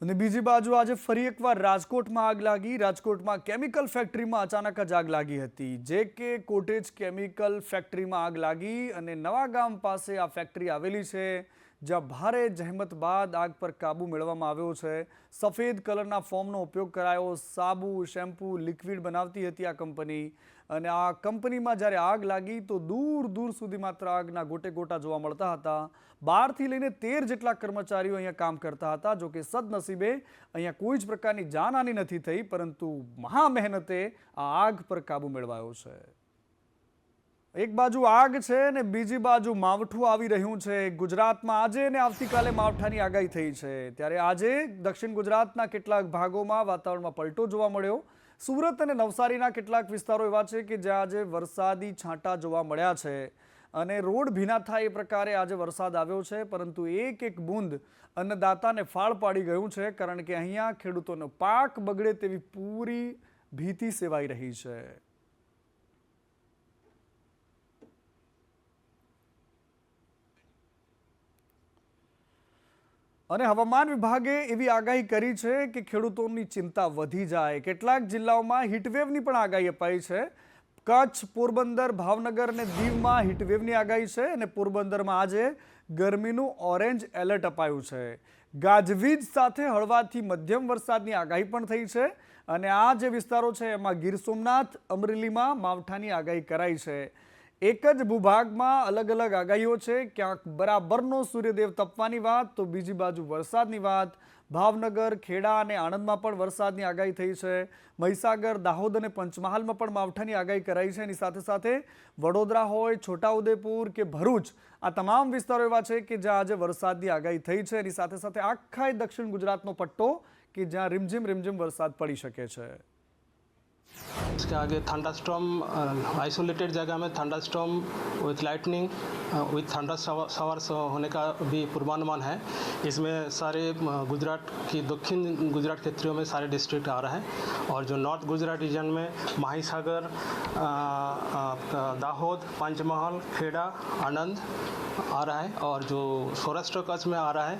અને બીજી બાજુ આજે ફરી એકવાર રાજકોટમાં આગ લાગી. રાજકોટમાં કેમિકલ ફેક્ટરીમાં અચાનક જ આગ લાગી હતી. જે કે કોટેજ કેમિકલ ફેક્ટરીમાં આગ લાગી અને નવા ગામ પાસે આ ફેક્ટરી આવેલી છે, જ્યાં ભારે જહેમત બાદ આગ પર કાબુ મેળવવામાં આવ્યો છે. સફેદ કલરના ફોર્મનો ઉપયોગ કરાયો. સાબુ, શેમ્પૂ, લિક્વિડ બનાવતી હતી આ કંપની. અને આ કંપનીમાં જ્યારે આગ લાગી તો દૂર દૂર સુધી માત્ર આગના ગોટે ગોટા જોવા મળતા હતા. 12 થી લઈને 13 જેટલા કર્મચારીઓ અહીંયા કામ કરતા હતા. જો કે સદનસીબે અહીંયા કોઈ જ પ્રકારની જાનહાનિ નથી થઈ, પરંતુ મહા મહેનતે આ આગ પર કાબુ મેળવાયો છે. એક બાજુ આગ છે ને બીજી બાજુ માવઠું આવી રહ્યું છે. ગુજરાતમાં આજે અને આવતીકાલે માવઠાની આગાહી થઈ છે. ત્યારે આજે દક્ષિણ ગુજરાતના કેટલાક ભાગોમાં વાતાવરણમાં પલટો જોવા મળ્યો. સુરત અને નવસારીના કેટલાક વિસ્તારો એવા છે કે જ્યાં આજે વરસાદી છાંટા જોવા મળ્યા છે અને રોડ ભીના થાય એ પ્રકારે આજે વરસાદ આવ્યો છે. પરંતુ એક એક બૂંદ અન્નદાતાને ફાળ પાડી ગયું છે, કારણ કે અહીંયા ખેડૂતોનો પાક બગડે તેવી પૂરી ભીતિ સેવાઈ રહી છે. અને હવામાન વિભાગે એવી આગાહી કરી છે કે ખેડૂતોની ચિંતા વધી જાય. કેટલાક જિલ્લાઓમાં હીટવેવની પણ આગાહી અપાઈ છે. કચ્છ, પોરબંદર, ભાવનગર અને દીવમાં હીટવેવની આગાહી છે અને પોરબંદરમાં આજે ગરમીનું ઓરેન્જ એલર્ટ અપાયું છે. ગાજવીજ સાથે હળવાથી મધ્યમ વરસાદની આગાહી પણ થઈ છે. અને આ જે વિસ્તારો છે એમાં ગીર સોમનાથ, અમરેલીમાં માવઠાની આગાહી કરાઈ છે. એક જ ભૂભાગમાં અલગ અલગ આગાહીઓ છે. ક્યાંક બરાબરનો સૂર્યદેવ તપવાની વાત, તો બીજી બાજુ વરસાદની વાત. ભાવનગર, ખેડા અને આણંદમાં પણ વરસાદની આગાહી થઈ છે. મહીસાગર, દાહોદ અને પંચમહાલમાં પણ માવઠાની આગાહી કરાઈ છે. એની સાથે સાથે વડોદરા હોય, છોટાઉદેપુર કે ભરૂચ, આ તમામ વિસ્તારો એવા છે કે જ્યાં આજે વરસાદની આગાહી થઈ છે. એની સાથે સાથે આખા દક્ષિણ ગુજરાતનો પટ્ટો કે જ્યાં રીમઝીમ વરસાદ પડી શકે છે. इसके आगे थंडरस्टॉर्म, आइसोलेटेड जगह में thunderstorm with lightning with thunder showers होने का भी पूर्वानुमान है. इसमें सारे गुजरात की दक्षिण गुजरात क्षेत्रों में सारे डिस्ट्रिक्ट आ रहे हैं और जो नॉर्थ गुजरात रीजन में माहीसागर, दाहोद, पंचमहाल, खेड़ा, आनंद आ रहा है और जो सौराष्ट्र कच्छ में आ रहा है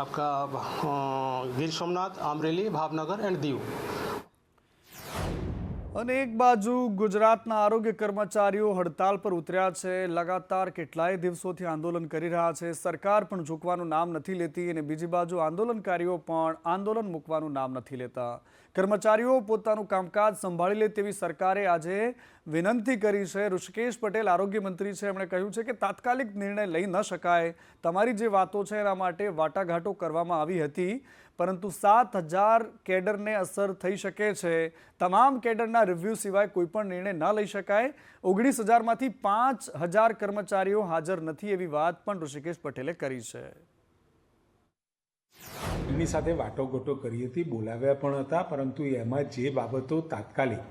आपका गिर सोमनाथ, अमरेली, भावनगर एंड दीव. અને એક બાજુ ગુજરાતના આરોગ્ય કર્મચારીઓ હડતાલ પર ઉતર્યા છે. લગાતાર કેટલાય દિવસોથી આંદોલન કરી રહ્યા છે. સરકાર પણ ઝૂકવાનું નામ નથી લેતી અને બીજી બાજુ આંદોલનકારીઓ પણ આંદોલન મૂકવાનું નામ નથી લેતા. કર્મચારીઓ પોતાનું કામકાજ સંભાળી લે તેવી સરકારે આજે વિનંતી કરી છે. ઋષિકેશ પટેલ આરોગ્ય મંત્રી છે, એમણે કહ્યું છે કે તાત્કાલિક નિર્ણય લઈ ન શકાય. તમારી જે વાતો છે એના માટે વાટાઘાટો કરવામાં આવી હતી, પરંતુ 7,000 કેડરને અસર થઈ શકે છે. તમામ કેડરના રિવ્યૂ સિવાય કોઈ પણ નિર્ણય ન લઈ શકાય. 19,000માંથી 5,000 કર્મચારીઓ હાજર નથી એવી વાત પણ ઋષિકેશ પટેલે કરી છે. એમની સાથે વાટાઘાટો કરી હતી, બોલાવ્યા પણ હતા, પરંતુ એમાં જે બાબતો તાત્કાલિક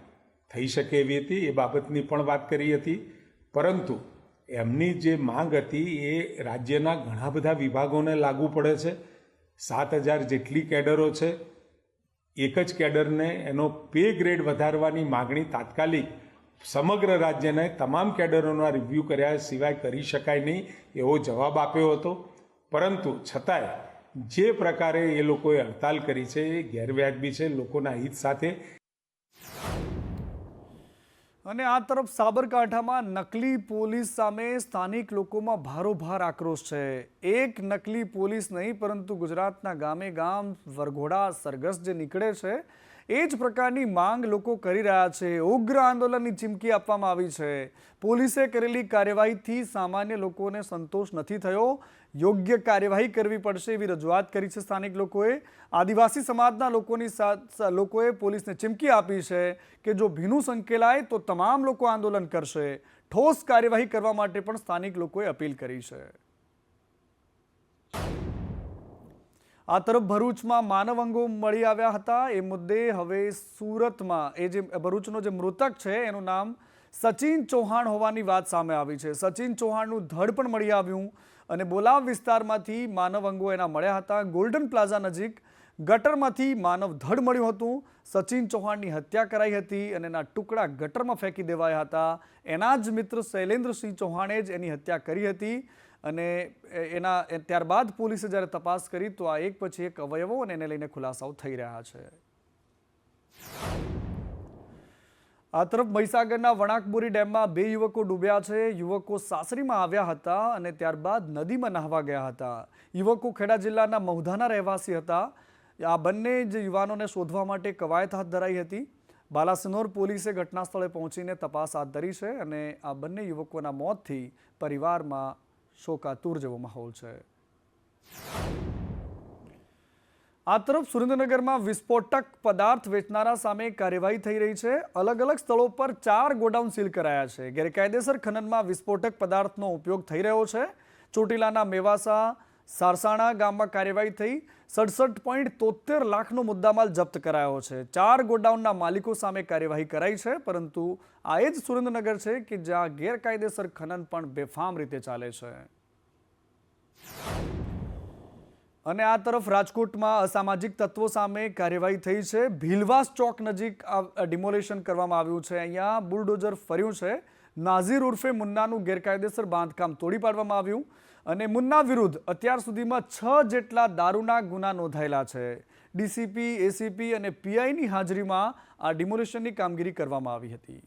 થઈ શકે એવી હતી એ બાબતની પણ વાત કરી હતી. પરંતુ એમની જે માંગ હતી એ રાજ્યના ઘણા બધા વિભાગોને લાગુ પડે છે. 7,000 જેટલી કેડરો છે. એક જ કેડરને એનો પે ગ્રેડ વધારવાની માગણી તાત્કાલિક સમગ્ર રાજ્યને તમામ કેડરોના રિવ્યૂ કર્યા સિવાય કરી શકાય નહીં એવો જવાબ આપ્યો હતો. પરંતુ છતાંય જે પ્રકારે એ લોકોએ હડતાલ કરી છે એ ગેરવ્યાજબી છે લોકોના હિત સાથે. અને આ તરફ સાબરકાંઠામાં નકલી પોલીસ સામે સ્થાનિક લોકોમાં ભારોભાર આક્રોશ છે. એક નકલી પોલીસ નહીં, પરંતુ ગુજરાતના ગામે ગામ વરઘોડા સરઘસ જે નીકળે છે એ જ પ્રકારની માંગ લોકો કરી રહ્યા છે. ઉગ્ર આંદોલનની ચીમકી આપવામાં આવી છે. પોલીસે કરેલી કાર્યવાહીથી સામાન્ય લોકોને સંતોષ નથી થયો. યોગ્ય કાર્યવાહી કરવી પડશે એવી રજૂઆત કરી છે સ્થાનિક લોકોએ. આદિવાસી સમાજના લોકોએ પોલીસને ચીમકી આપી છે કે જો ભીનું સંકેલાય તો તમામ લોકો આંદોલન કરશે. ઠોસ કાર્યવાહી કરવા માટે પણ સ્થાનિક લોકોએ અપીલ કરી છે. આ તરફ ભરૂચમાં માનવ અંગો મળી આવ્યા હતા. એ મુદ્દે હવે સુરતમાં એ જે ભરૂચનો જે મૃતક છે એનું નામ સચિન ચૌહાણ હોવાની વાત સામે આવી છે. સચિન ચૌહાણનું ધડ પણ મળી આવ્યું અને બોલાવ વિસ્તારમાંથી માનવ અંગો એના મળ્યા હતા. ગોલ્ડન પ્લાઝા નજીક ગટરમાંથી માનવ ધડ મળ્યું હતું. સચિન ચૌહાણની હત્યા કરાઈ હતી અને એના ટુકડા ગટરમાં ફેંકી દેવાયા હતા. એના જ મિત્ર શૈલેન્દ્રસિંહ ચૌહાણે જ એની હત્યા કરી હતી અને ત્યારબાદ પોલીસે જ્યારે તપાસ કરી તો આ એક પછી એક અવયવો અને એને લઈને ખુલાસાઓ થઈ રહ્યા છે. આ તરફ મહીસાગરના વણાકબોરી ડેમમાં 2 યુવકો ડૂબ્યા છે. યુવકો સાસરીમાં આવ્યા હતા અને ત્યારબાદ નદીમાં નહાવા ગયા હતા. યુવકો ખેડા જિલ્લાના મહુધાના રહેવાસી હતા. આ બંને જ યુવાનોને શોધવા માટે કવાયત હાથ ધરાઈ હતી. બાલાસિનોર પોલીસે ઘટના સ્થળે પહોંચીને તપાસ હાથ ધરી છે અને આ બંને યુવકોના મોતથી પરિવારમાં શોકાતુર જેવો માહોલ છે. આ તરફ સુરેન્દ્રનગરમાં વિસ્ફોટક પદાર્થ વેચનારા સામે કાર્યવાહી થઈ રહી છે. અલગ અલગ સ્થળો પર 4 ગોડાઉન સીલ કરાયા છે. ગેરકાયદેસર ખનનમાં વિસ્ફોટક પદાર્થનો ઉપયોગ થઈ રહ્યો છે. ચોટીલાના મેવાસા સારસાણા ગામમાં કાર્યવાહી થઈ 67.73 લાખનો મુદ્દામાલ જપ્ત કરાયો છે. 4 ગોડાઉનના માલિકો સામે કાર્યવાહી કરાઈ છે, પરંતુ આ એ જ સુરેન્દ્રનગર છે કે જ્યાં ગેરકાયદેસર ખનન પણ બેફામ રીતે ચાલે છે. અને આ તરફ રાજકોટમાં અસામાજિક તત્વો સામે કાર્યવાહી થઈ છે. ભીલવાસ ચોક નજીક ડિમોલેશન કરવામાં આવ્યું છે. અહીંયા બુલડોઝર ફર્યું છે. નાઝીર ઉર્ફે મુન્નાનું ગેરકાયદેસર બાંધકામ તોડી પાડવામાં આવ્યું અને મુન્ના વિરુદ્ધ અત્યાર સુધીમાં 6 જેટલા દારૂના ગુના નોંધાયેલા છે. ડીસીપી, એસીપી અને પીઆઈની હાજરીમાં આ ડિમોલેશનની કામગીરી કરવામાં આવી હતી.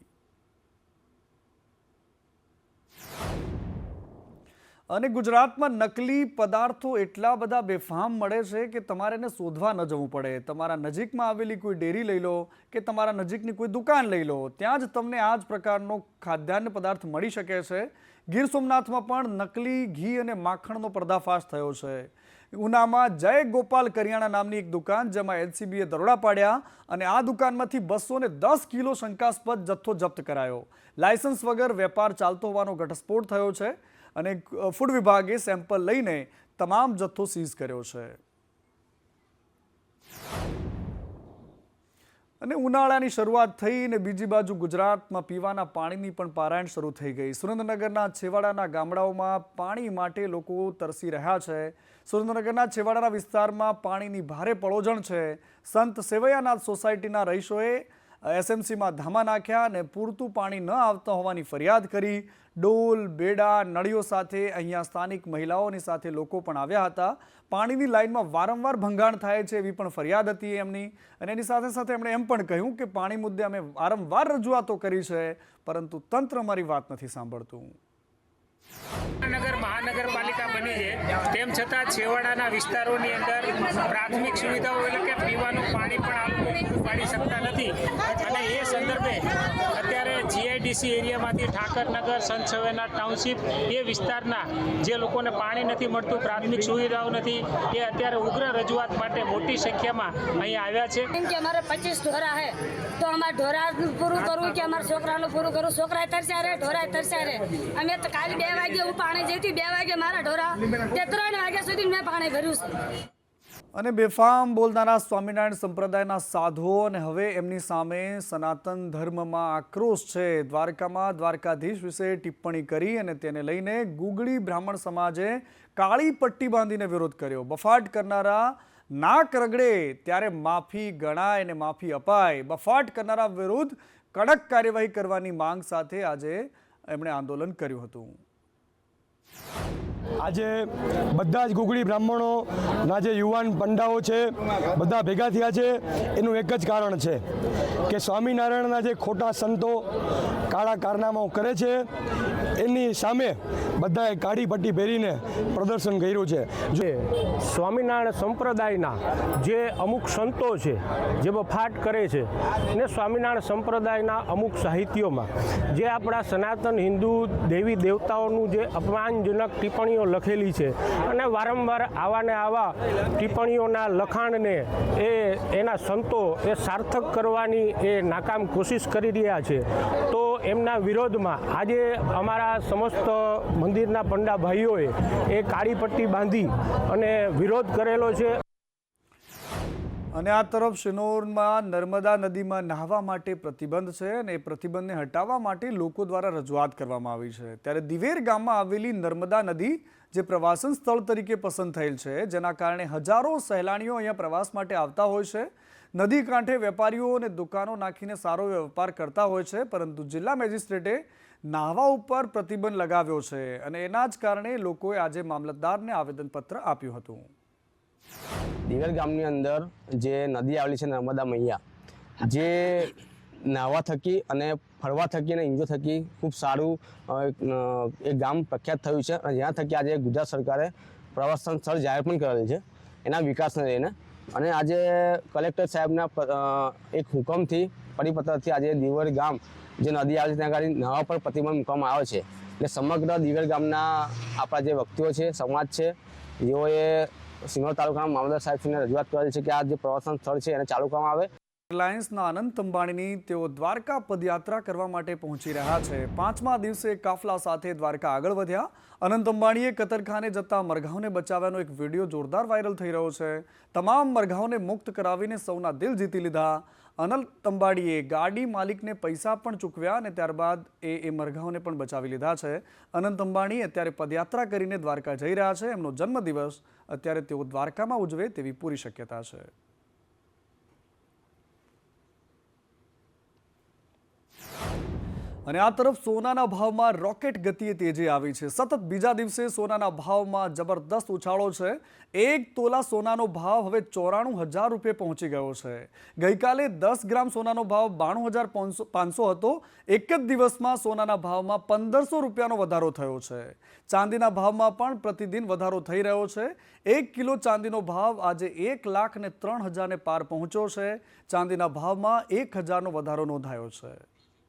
અને ગુજરાતમાં નકલી પદાર્થો એટલા બધા બેફામ મળે છે કે તમારે એને શોધવા ન જવું પડે. તમારા નજીકમાં આવેલી કોઈ ડેરી લઈ લો કે તમારા નજીકની કોઈ દુકાન લઈ લો, ત્યાં જ તમને આ જ પ્રકારનો ખાદ્યાન્ન પદાર્થ મળી શકે છે. ગીર સોમનાથમાં પણ નકલી ઘી અને માખણનો પર્દાફાશ થયો છે. ઉનામાં જય ગોપાલ કરિયાણા નામની એક દુકાન, જેમાં એલસીબીએ દરોડા પાડ્યા અને આ દુકાનમાંથી 210 કિલો શંકાસ્પદ જથ્થો જપ્ત કરાયો. લાયસન્સ વગર વેપાર ચાલતો હોવાનો ઘટસ્ફોટ થયો છે અને ફૂડ વિભાગે સેમ્પલ લઈને તમામ જથ્થો સીઝ કર્યો છે. અને ઉનાળાની શરૂઆત થઈ અને બીજી બાજુ ગુજરાતમાં પીવાના પાણીની પણ પારાયણ શરૂ થઈ ગઈ. સુરેન્દ્રનગરના છેવાડાના ગામડાઓમાં પાણી માટે લોકો તરસી રહ્યા છે. સુરેન્દ્રનગરના છેવાડાના વિસ્તારમાં પાણીની ભારે પળોજણ છે. સંત સેવૈયાનાથ સોસાયટીના રહીશોએ એસએમસીમાં ધામા નાખ્યા અને પૂરતું પાણી ન આવતા હોવાની ફરિયાદ કરી. ડોલ, બેડા, નળીઓ સાથે અહીંયા સ્થાનિક મહિલાઓની સાથે લોકો પણ આવ્યા હતા. પાણીની લાઇનમાં વારંવાર ભંગાણ થાય છે એવી પણ ફરિયાદ હતી એમની. અને એની સાથે સાથે એમણે એમ પણ કહ્યું કે પાણી મુદ્દે અમે વારંવાર રજૂઆતો કરી છે, પરંતુ તંત્ર અમારી વાત નથી સાંભળતું. નગર મહાનગરપાલિકા બની છે, તેમ છતાં છેવાડાના વિસ્તારોની અંદર પ્રાથમિક સુવિધાઓ એટલે કે પીવાનું પાણી પણ આ લોકો પૂરું પાડી શકતા નથી. અને એ સંદર્ભે અત્યારે જીઆઈડીસી એરિયામાંથી ઠાકરનગર, સંત સેવૈયાનાથ ટાઉનશીપ એ વિસ્તારના જે લોકોને પાણી નથી મળતું, પ્રાથમિક સુવિધાઓ નથી, એ અત્યારે ઉગ્ર રજૂઆત માટે મોટી સંખ્યામાં અહીંયા આવ્યા છે. કેમ કે અમારે 25 ઢોરા છે, તો અમારે ઢોરાનું પૂરું કરવું કે અમારા છોકરાનું પૂરું કરવું. છોકરા તરસ્યા રહે, ઢોરા તરસ્યા રહે. અમે તો કાલે 2 વાગે હું પાણી જઈતી, 2 વાગે મારા ઢોરા તે 3 વાગ્યા સુધી મેં પાણી ભર્યું છે. અને બેફામ બોલનારા સ્વામિનારાયણ સંપ્રદાયના સાધુઓ અને હવે એમની સામે સનાતન ધર્મમાં આક્રોશ છે. દ્વારકામાં દ્વારકાધીશ વિશે ટિપ્પણી કરી અને તેને લઈને ગુગળી બ્રાહ્મણ સમાજે કાળી પટ્ટી બાંધીને વિરોધ કર્યો. બફાટ કરનારા નાક રગડે ત્યારે માફી ગણાય અને માફી અપાય. બફાટ કરનારા વિરુદ્ધ કડક કાર્યવાહી કરવાની માંગ સાથે આજે એમણે આંદોલન કર્યું હતું. આજે બધા જ ગુગળી બ્રાહ્મણોના જે યુવાન પંડાઓ છે બધા ભેગા થયા છે. એનું એક જ કારણ છે કે સ્વામિનારાયણના જે ખોટા સંતો કાળા કારનામાઓ કરે છે એની સામે બધાએ કાળી પટ્ટી પહેરીને પ્રદર્શન કર્યું છે. જે સ્વામિનારાયણ સંપ્રદાયના જે અમુક સંતો છે જે બફાટ કરે છે ને સ્વામિનારાયણ સંપ્રદાયના અમુક સાહિત્યોમાં જે આપણા સનાતન હિન્દુ દેવી દેવતાઓનું જે અપમાનજનક ટિપ્પણીઓ લખેલી છે અને વારંવાર આવા ને આવા ટિપ્પણીઓના લખાણને એના સંતો એ સાર્થક કરવાની એ નાકામ કોશિશ કરી રહ્યા છે. તો એમના વિરોધમાં આજે અમારા સમસ્ત મંદિરના પંડા ભાઈઓએ એ કાળી પટ્ટી બાંધી અને વિરોધ કરેલો છે. અને આ તરફ શિનોરમાં નર્મદા નદીમાં નહાવા માટે પ્રતિબંધ છે અને એ પ્રતિબંધને હટાવવા માટે લોકો દ્વારા રજૂઆત કરવામાં આવી છે. ત્યારે દિવેર ગામમાં આવેલી નર્મદા નદી જે પ્રવાસન સ્થળ તરીકે પસંદ થયેલ છે, જેના કારણે હજારો સહેલાણીઓ અહીંયા પ્રવાસ માટે આવતા હોય છે. નદી કાંઠે વેપારીઓ અને દુકાનો નાખીને સારો વેપાર કરતા હોય છે, પરંતુ જિલ્લા મેજિસ્ટ્રેટે નાહવા ઉપર પ્રતિબંધ લગાવ્યો છે અને એના જ કારણે લોકોએ આજે મામલતદારને આવેદનપત્ર આપ્યું હતું. દિવેલ ગામની અંદર જે નદી આવેલી છે નર્મદા મૈયા, જે નાહવા થકી અને ફરવા થકી અને એન્જોય થકી ખૂબ સારું એક ગામ પ્રખ્યાત થયું છે અને જ્યાં થકી આજે ગુજરાત સરકારે પ્રવાસન સ્થળ જાહેર પણ કરેલ છે એના વિકાસને લઈને. અને આજે કલેક્ટર સાહેબના એક હુકમથી પરિપત્રથી આજે દિવેલ ગામ જે નદી આવે છે ત્યાં આગળ નાહવા પર પ્રતિબંધ મૂકવામાં આવ્યો છે. એટલે સમગ્ર દિવેલ ગામના આપણા જે વ્યક્તિઓ છે, સમાજ છે, જેઓએ સિનોર તાલુકાના મામલતદાર સાહેબને રજૂઆત કરેલ છે કે આ જે પ્રવાસન સ્થળ છે એને ચાલુ કરવામાં આવે. રિલાયન્સના અનંત અંબાણીની તેઓ દ્વારકા પદયાત્રા કરવા માટે પહોંચી રહ્યા છે. 5મા દિવસે કાફલા સાથે દ્વારકા આગળ વધ્યા. અનંત અંબાણીએ કતરખાને જતા મરઘાઓને બચાવવાનો એક વિડીયો જોરદાર વાયરલ થઈ રહ્યો છે. તમામ મરઘાઓને મુક્ત કરાવીને સૌના દિલ જીતી લીધા. અનંત અંબાણીએ ગાડી માલિકને પૈસા પણ ચૂકવ્યા અને ત્યારબાદ એ મરઘાઓને પણ બચાવી લીધા છે. અનંત અંબાણી અત્યારે પદયાત્રા કરીને દ્વારકા જઈ રહ્યા છે. એમનો જન્મદિવસ અત્યારે તેઓ દ્વારકામાં ઉજવે તેવી પૂરી શક્યતા છે. અને આ તરફ સોનાના ભાવમાં રોકેટ ગતિએ તેજી આવી છે. સતત બીજા દિવસે સોનાના ભાવમાં જબરદસ્ત ઉછાળો છે. 1 તોલા સોનાનો ભાવ હવે 94,000 રૂપિયા પહોંચી ગયો છે. ગઈકાલે 10 ગ્રામ સોનાનો ભાવ 92,500 હતો. એક જ દિવસમાં સોનાના ભાવમાં 1,500 રૂપિયાનો વધારો થયો છે. ચાંદીના ભાવમાં પણ પ્રતિદિન વધારો થઈ રહ્યો છે. 1 કિલો ચાંદીનો ભાવ આજે 1,03,000 પાર પહોંચ્યો છે. ચાંદીના ભાવમાં 1,000નો વધારો નોંધાયો છે.